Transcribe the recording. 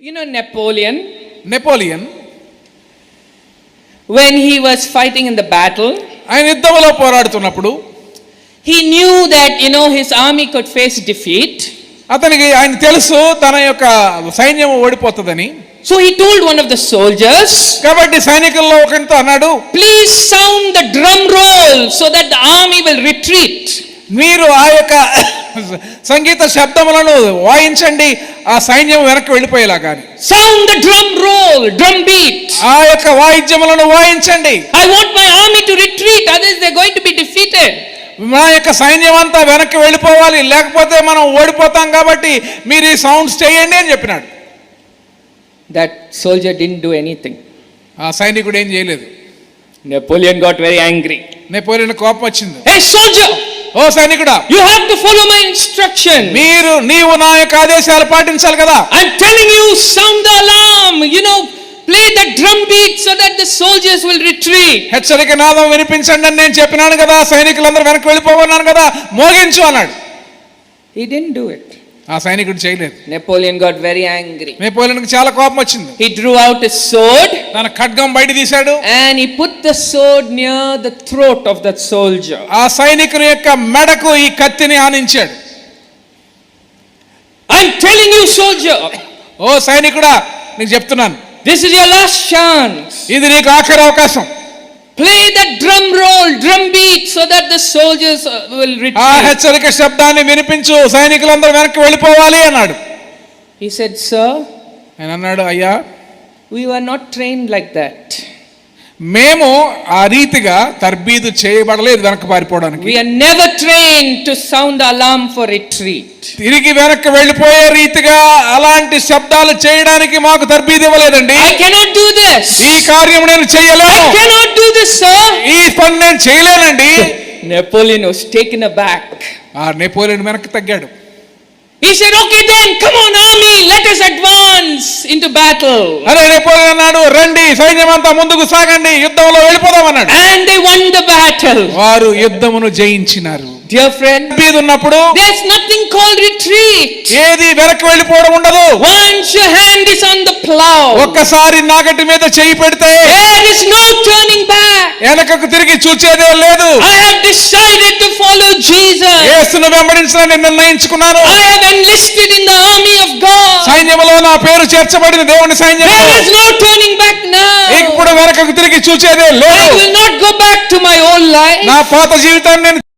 You know Napoleon, when he was fighting in the battle, ఆయన యుద్ధంలో పోరాడుతున్నప్పుడు he knew that his army could face defeat. అతనికి ఆయన తెలుసు తన యొక్క సైన్యం ఓడిపోతుందని. So he told one of the soldiers, కాబట్టి సైనికుల్లో ఒకరితో అన్నాడు, please sound the drum roll so that the army will retreat. మీరు ఆ యొక్క సంగీత శబ్దములను వాయించండి, ఆ సైన్యం వెనక్కి వెళ్ళిపోయేలాగా. Sound the drum roll, drum beat. ఆ యొక్క వాయిద్యములను వాయించండి. I want my army to retreat, otherwise they're going to be defeated. మా యొక్క సైన్యం అంతా వెనక్కి వెళ్ళిపోవాలి, లేకపోతే మనం ఓడిపోతాం, కాబట్టి మీరు ఈ సౌండ్స్ చేయండి అని చెప్పినాడు. That soldier didn't do anything. ఆ సైనికుడు ఏం చేయలేదు. Napoleon got very angry. Napoleon కోపం వచ్చింది. Hey soldier, ఓ సైనికుడా, you have to follow my instruction. నీవు నా యొక్క ఆదేశాలు పాటించాలి కదా. I'm telling you, sound the alarm, play the drum beat so that the soldiers will retreat. హెచ్చరిక నాదం వినిపించండి అని నేను చెప్పినాను కదా, సైనికులందరూ వెనక్కి వెళ్ళిపోవన్నాను కదా, మోగించు అన్నాడు. He didn't do it. ఆ సైనికుడు చేయలేదు. Napoleon got very angry. నెపోలియన్కి చాలా కోపం వచ్చింది. He drew out his sword తన ఖడ్గం బయట తీశాడు. and he put the sword near the throat of that soldier. ఆ సైనికుని యొక్క మెడకు ఈ కత్తిని ఆనించాడు. I'm telling you soldier, ఓ సైనికుడా, నీకు చెప్తున్నాను, this is your last chance. ఇది నీకు ఆఖరి అవకాశం. Play that drum roll, drum beat so that the soldiers will ఆ retreat. హెచ్చరిక శబ్దాన్ని వినిపించు, సైనికులందరూ వెనక్కి వెళ్ళిపోవాలి అన్నాడు. He said, sir, ఆయన అన్నాడు, అయ్యా, we were not trained like that. మేము ఆ రీతిగా తర్బీదు చేయబడలేదు వెనక్కి పారిపోవడానికి. We are never trained to sound the alarm for retreat. తిరిగి వెనక్కి వెళ్ళిపోయే రీతిగా అలాంటి శబ్దాలు చేయడానికి మాకు తర్బీదు ఇవ్వలేదండి. I cannot do this. ఈ కార్యం నేను చేయలేను. I cannot do this, sir. ఈ పని నేను చేయలేనండి. Napoleon was taken aback. ఆ నెపోలియన్ వెనక్కి తగ్గాడు. He said, okay then, come on army, let us advance into battle. అరే నెపోలియన్ అన్నాడు, రండి సైన్యమంతా ముందుకు సాగండి, యుద్ధంలో వెళ్ళిపోదాం అన్నాడు. And they won the battle. వారు యుద్ధమును జయించినారు. Dear friend, ఉన్నప్పుడు there's nothing called retreat. ఏది వెనక్కి వెళ్ళిపోవడం ఉండదు. Once your hand is on the plow, ఒక్కసారి నాగటి మీద చేయి పెడితే there is no turning back. వెనకకు తిరిగి చూచేదే లేదు. I have decided to follow Jesus. యేసును వెంబడించాలని నిర్ణయించుకున్నాను. I have enlisted in the army of God. సైన్యములో నా పేరు చేర్చబడింది దేవుని సైన్యంలో. There is no turning back now. ఇప్పుడు వెనకకు తిరిగి చూచేదే లేదు. I will not go back to my old life. నా పాత జీవితాన్ని నేను